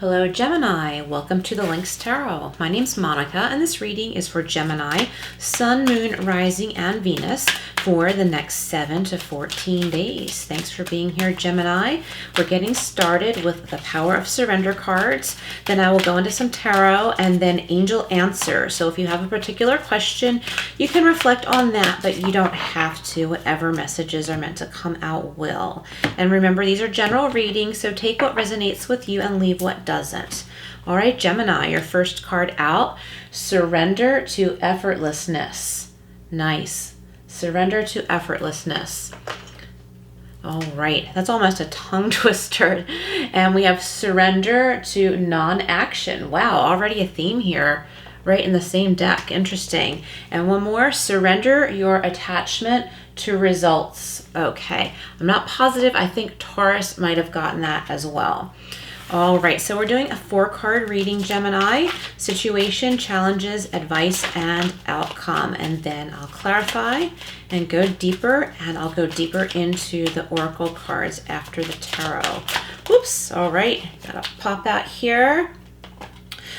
Hello Gemini, welcome to the Lynx Tarot. My name's Monica and this reading is for Gemini, Sun, Moon, Rising, and Venus for the next 7 to 14 days. Thanks for being here, Gemini. We're getting started with the Power of Surrender cards. Then I will go into some tarot and then angel answer. So if you have a particular question, you can reflect on that, but you don't have to. Whatever messages are meant to come out will. And remember, these are general readings, so take what resonates with you and leave what doesn't. All right, Gemini, your first card out, surrender to effortlessness. Nice. Surrender to effortlessness. All right, that's almost a tongue twister. And we have surrender to non-action. Wow, already a theme here, right in the same deck. Interesting. And one more, surrender your attachment to results. Okay, I'm not positive. I think Taurus might have gotten that as well. All right, so we're doing a 4-card reading, Gemini. Situation, challenges, advice, and outcome. And then I'll clarify and go deeper, and I'll go deeper into the oracle cards after the tarot. Whoops, all right, gotta pop that here.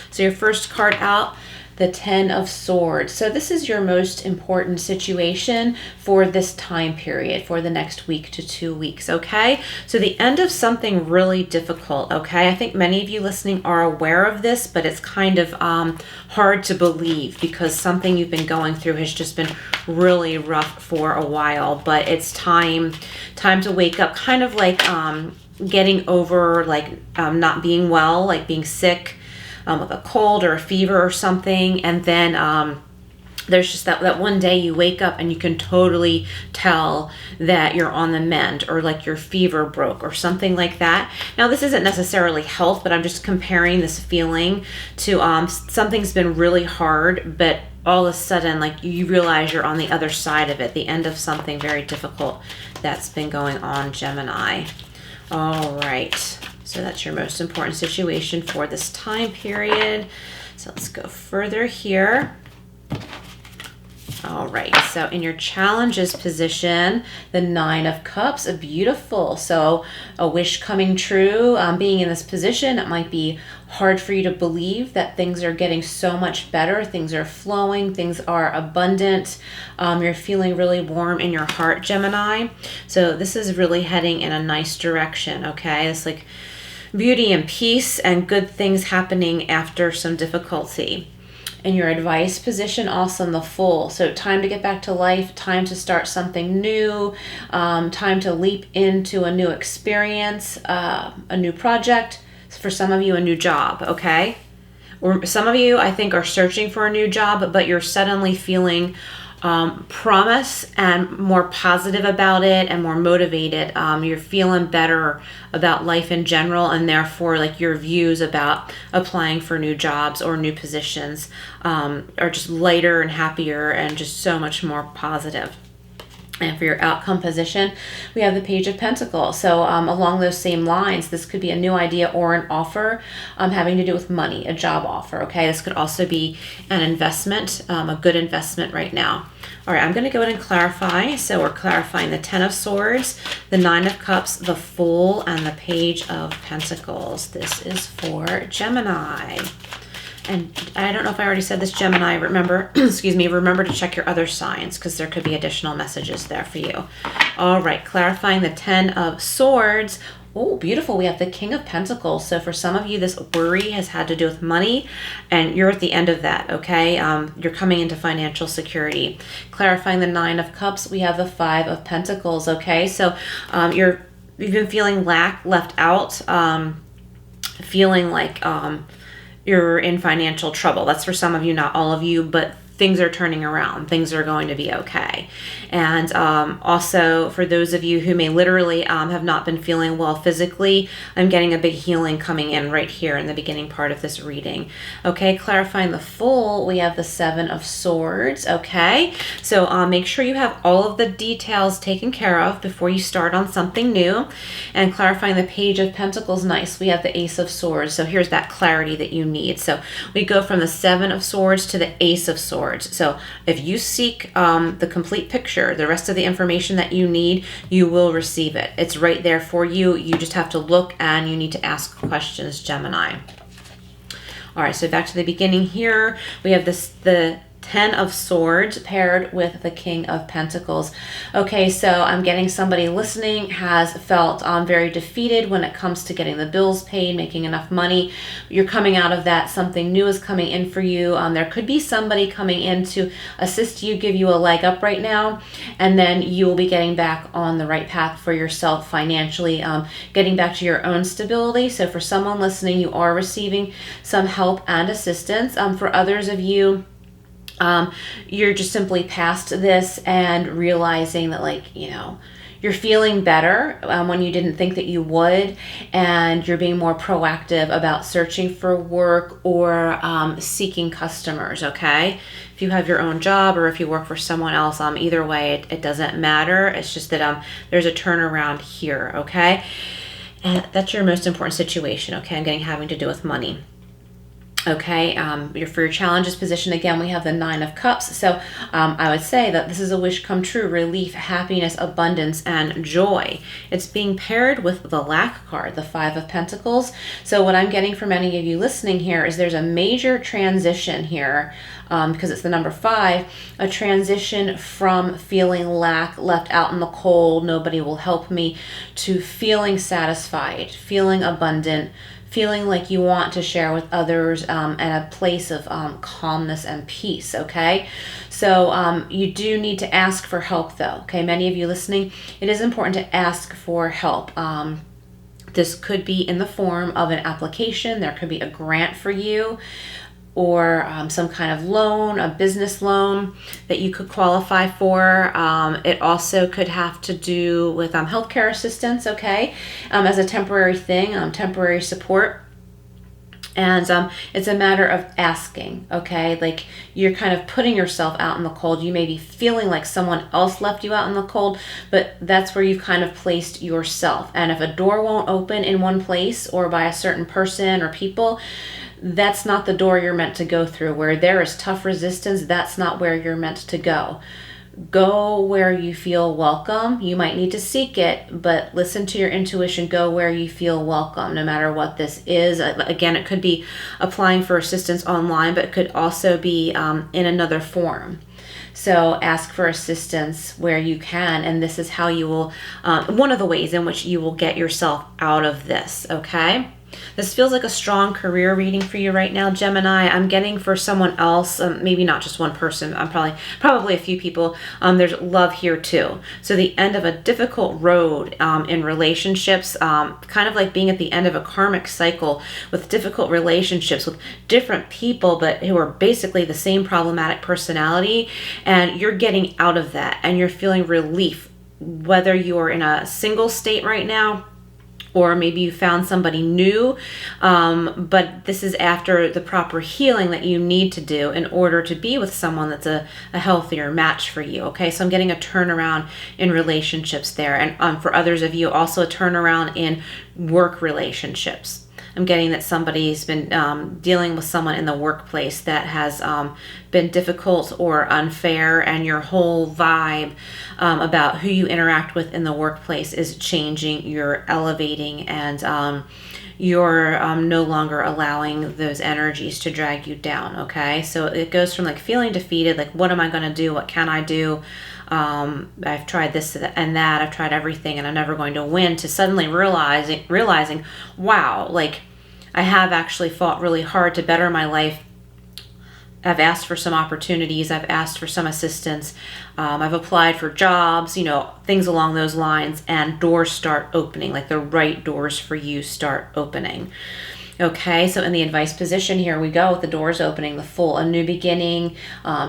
So your first card out, the 10 of Swords. So this is your most important situation for this time period, for the next week to 2 weeks, okay? So the end of something really difficult, okay? I think many of you listening are aware of this, but it's kind of hard to believe because something you've been going through has just been really rough for a while, but it's time to wake up, kind of like getting over like not being well, like being sick, with a cold or a fever or something, and then there's just that one day you wake up and you can totally tell that you're on the mend, or like your fever broke or something like that. Now this isn't necessarily health, but I'm just comparing this feeling to something's been really hard, but all of a sudden like you realize you're on the other side of it, the end of something very difficult that's been going on, Gemini. All right. So that's your most important situation for this time period. So let's go further here. All right, so in your challenges position, the 9 of Cups, beautiful. So a wish coming true, being in this position, it might be hard for you to believe that things are getting so much better. Things are flowing, things are abundant. You're feeling really warm in your heart, Gemini. So this is really heading in a nice direction, okay? It's like beauty and peace and good things happening after some difficulty. In your advice position, also in the Fool. So time to get back to life, time to start something new, time to leap into a new experience, a new project. For some of you, a new job, okay? Or some of you, I think, are searching for a new job, but you're suddenly feeling promise and more positive about it and more motivated. You're feeling better about life in general, and therefore like your views about applying for new jobs or new positions are just lighter and happier and just so much more positive. And for your outcome position, we have the Page of Pentacles. So along those same lines, this could be a new idea or an offer having to do with money, a job offer, okay? This could also be an investment, a good investment right now. All right, I'm going to go ahead and clarify. So we're clarifying the 10 of Swords, the 9 of Cups, the Fool, and the Page of Pentacles. This is for Gemini. And I don't know if I already said this, Gemini, remember, excuse me, remember to check your other signs because there could be additional messages there for you. All right, clarifying the 10 of Swords. Oh, beautiful. We have the King of Pentacles. So for some of you, this worry has had to do with money, and you're at the end of that, okay? You're coming into financial security. Clarifying the 9 of Cups, we have the 5 of Pentacles, okay? So you've been feeling left out, feeling like you're in financial trouble. That's for some of you, not all of you, but things are turning around. Things are going to be okay. And also for those of you who may literally have not been feeling well physically, I'm getting a big healing coming in right here in the beginning part of this reading. Okay, clarifying the Fool, we have the 7 of Swords. Okay, so make sure you have all of the details taken care of before you start on something new. And clarifying the Page of Pentacles, nice. We have the Ace of Swords. So here's that clarity that you need. So we go from the 7 of Swords to the Ace of Swords. Swords. So if you seek the complete picture, the rest of the information that you need, you will receive it. It's right there for you. You just have to look and you need to ask questions, Gemini. All right, so back to the beginning here. We have the Ten of Swords paired with the King of Pentacles. Okay, so I'm getting somebody listening has felt very defeated when it comes to getting the bills paid, making enough money. You're coming out of that. Something new is coming in for you. There could be somebody coming in to assist you, give you a leg up right now, and then you will be getting back on the right path for yourself financially, getting back to your own stability. So for someone listening, you are receiving some help and assistance. For others of you, you're just simply past this and realizing that, like, you know, you're feeling better when you didn't think that you would, and you're being more proactive about searching for work or seeking customers, okay? If you have your own job or if you work for someone else, either way, it doesn't matter. It's just that there's a turnaround here, okay? And that's your most important situation, okay? I'm getting having to do with money. Okay, for your challenges position, again, we have the Nine of Cups. So I would say that this is a wish come true, relief, happiness, abundance, and joy. It's being paired with the lack card, the Five of Pentacles. So what I'm getting from any of you listening here is there's a major transition here, because it's the number 5, a transition from feeling lack, left out in the cold, nobody will help me, to feeling satisfied, feeling abundant, feeling like you want to share with others, and a place of calmness and peace, okay? So you do need to ask for help, though, okay? Many of you listening, it is important to ask for help. This could be in the form of an application. There could be a grant for you, or some kind of loan, a business loan that you could qualify for. It also could have to do with healthcare assistance, okay, as a temporary thing, temporary support. And it's a matter of asking, okay? Like, you're kind of putting yourself out in the cold. You may be feeling like someone else left you out in the cold, but that's where you've kind of placed yourself. And if a door won't open in one place or by a certain person or people, that's not the door you're meant to go through. Where there is tough resistance, that's not where you're meant to go. Go where you feel welcome. You might need to seek it, but listen to your intuition. Go where you feel welcome, no matter what this is. Again, it could be applying for assistance online, but it could also be in another form. So ask for assistance where you can, and this is how you will, one of the ways in which you will get yourself out of this, okay? This feels like a strong career reading for you right now, Gemini. I'm getting for someone else, maybe not just one person, probably a few people, there's love here too. So the end of a difficult road in relationships, kind of like being at the end of a karmic cycle with difficult relationships with different people, but who are basically the same problematic personality, and you're getting out of that and you're feeling relief, whether you're in a single state right now, or maybe you found somebody new, but this is after the proper healing that you need to do in order to be with someone that's a healthier match for you, okay? So I'm getting a turnaround in relationships there. And for others of you, also a turnaround in work relationships. I'm getting that somebody's been dealing with someone in the workplace that has been difficult or unfair, and your whole vibe about who you interact with in the workplace is changing. You're elevating, and you're no longer allowing those energies to drag you down, okay? So it goes from like feeling defeated, like what am I going to do? What can I do? I've tried this and that, I've tried everything and I'm never going to win, to suddenly realizing, wow, like I have actually fought really hard to better my life. I've asked for some opportunities, I've asked for some assistance, I've applied for jobs, things along those lines, and doors start opening, like the right doors for you start opening. Okay, so in the advice position, here we go with the doors opening, the Fool, a new beginning.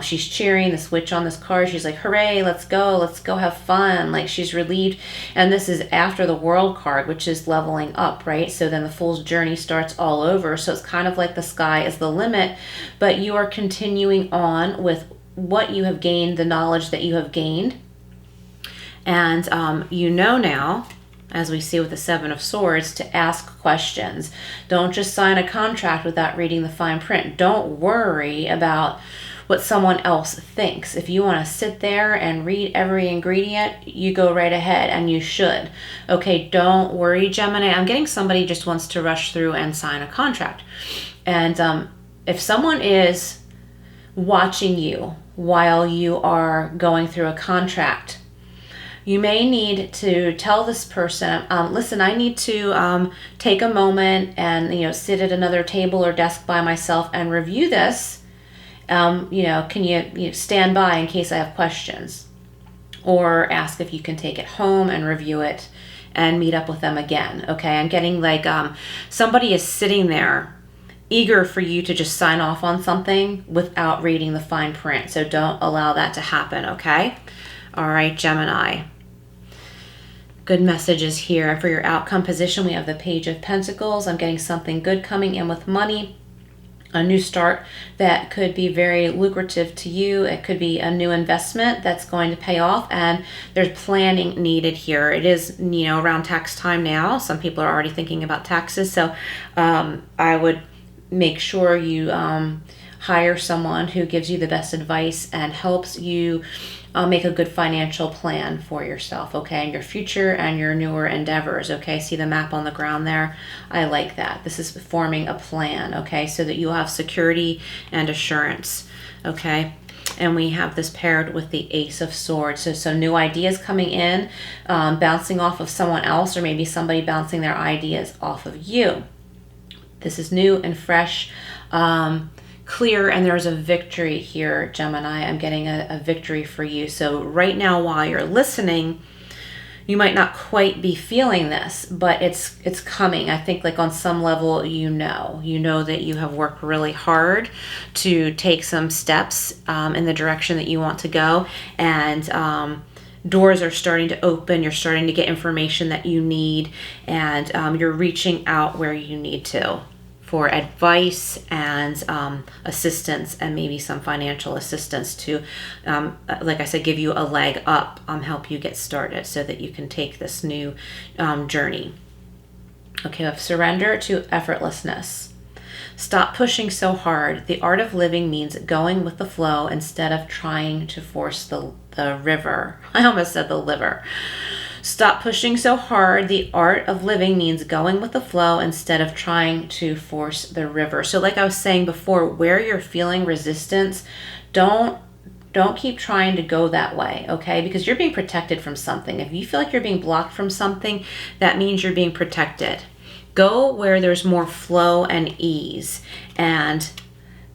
She's cheering, the switch on this card. She's like, hooray, let's go have fun. Like, she's relieved. And this is after the World card, which is leveling up, right? So then the Fool's journey starts all over. So it's kind of like the sky is the limit, but you are continuing on with what you have gained, the knowledge that you have gained. And now, as we see with the Seven of Swords, to ask questions. Don't just sign a contract without reading the fine print. Don't worry about what someone else thinks. If you want to sit there and read every ingredient, you go right ahead, and you should. Okay, don't worry, Gemini. I'm getting somebody just wants to rush through and sign a contract. And if someone is watching you while you are going through a contract, you may need to tell this person, listen, I need to take a moment and, sit at another table or desk by myself and review this. Can you stand by in case I have questions? Or ask if you can take it home and review it and meet up with them again. Okay, I'm getting like somebody is sitting there eager for you to just sign off on something without reading the fine print. So don't allow that to happen, okay? All right, Gemini. Good messages here. For your outcome position, we have the Page of Pentacles. I'm getting something good coming in with money. A new start that could be very lucrative to you. It could be a new investment that's going to pay off, and there's planning needed here. It is, around tax time now. Some people are already thinking about taxes, so I would make sure you hire someone who gives you the best advice and helps you make a good financial plan for yourself, okay, and your future and your newer endeavors, okay? See the map on the ground there? I like that. This is forming a plan, okay, so that you'll have security and assurance, okay? And we have this paired with the Ace of Swords. So new ideas coming in, bouncing off of someone else, or maybe somebody bouncing their ideas off of you. This is new and fresh, clear, and there's a victory here, Gemini. I'm getting a victory for you. So right now, while you're listening, you might not quite be feeling this, but it's coming. I think like on some level, you know that you have worked really hard to take some steps in the direction that you want to go, and doors are starting to open. You're starting to get information that you need, and you're reaching out where you need to for advice and assistance, and maybe some financial assistance to, like I said, give you a leg up, help you get started so that you can take this new journey. Okay, we have surrender to effortlessness. Stop pushing so hard. The art of living means going with the flow instead of trying to force the river. I almost said the liver. Stop pushing so hard. The art of living means going with the flow instead of trying to force the river. So like I was saying before, where you're feeling resistance, don't keep trying to go that way, okay? Because you're being protected from something. If you feel like you're being blocked from something, that means you're being protected. Go where there's more flow and ease, and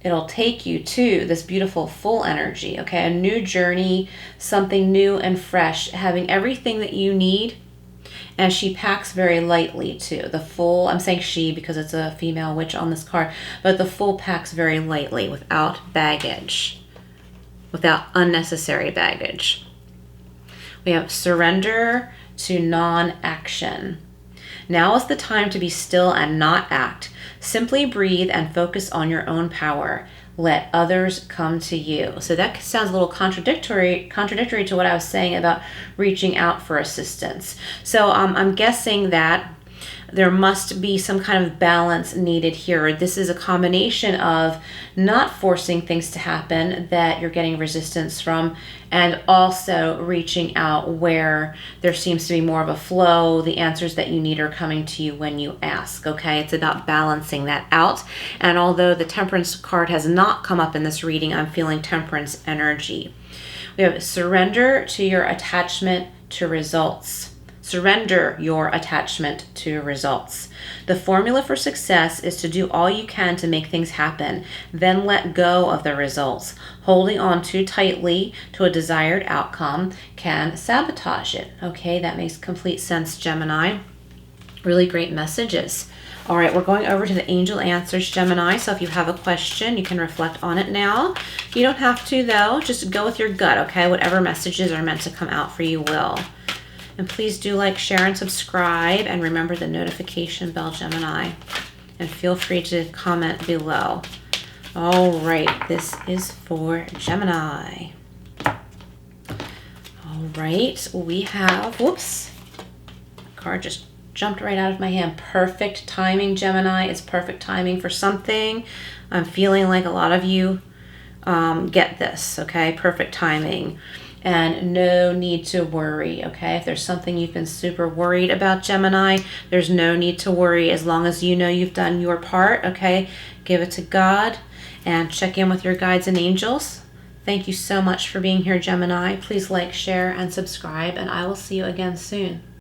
it'll take you to this beautiful full energy, okay? A new journey, something new and fresh, having everything that you need. And she packs very lightly too. The full, I'm saying she because it's a female witch on this card, but the full packs very lightly without baggage, without unnecessary baggage. We have surrender to non-action. Now is the time to be still and not act. Simply breathe and focus on your own power. Let others come to you. So that sounds a little contradictory to what I was saying about reaching out for assistance. So I'm guessing that there must be some kind of balance needed here. This is a combination of not forcing things to happen that you're getting resistance from, and also reaching out where there seems to be more of a flow. The answers that you need are coming to you when you ask, okay? It's about balancing that out. And although the Temperance card has not come up in this reading, I'm feeling Temperance energy. We have surrender to your attachment to results. Surrender your attachment to results. The formula for success is to do all you can to make things happen, then let go of the results. Holding on too tightly to a desired outcome can sabotage it. Okay, that makes complete sense, Gemini. Really great messages. All right, we're going over to the angel answers, Gemini. So if you have a question, you can reflect on it now. You don't have to, though. Just go with your gut, okay? Whatever messages are meant to come out for you will. And please do like, share, and subscribe. And remember the notification bell, Gemini. And feel free to comment below. All right, this is for Gemini. All right, we have, whoops, card just jumped right out of my hand. Perfect timing, Gemini. It's perfect timing for something. I'm feeling like a lot of you get this, okay? Perfect timing. And no need to worry, okay? If there's something you've been super worried about, Gemini, there's no need to worry as long as you know you've done your part, okay? Give it to God and check in with your guides and angels. Thank you so much for being here, Gemini. Please like, share, and subscribe, and I will see you again soon.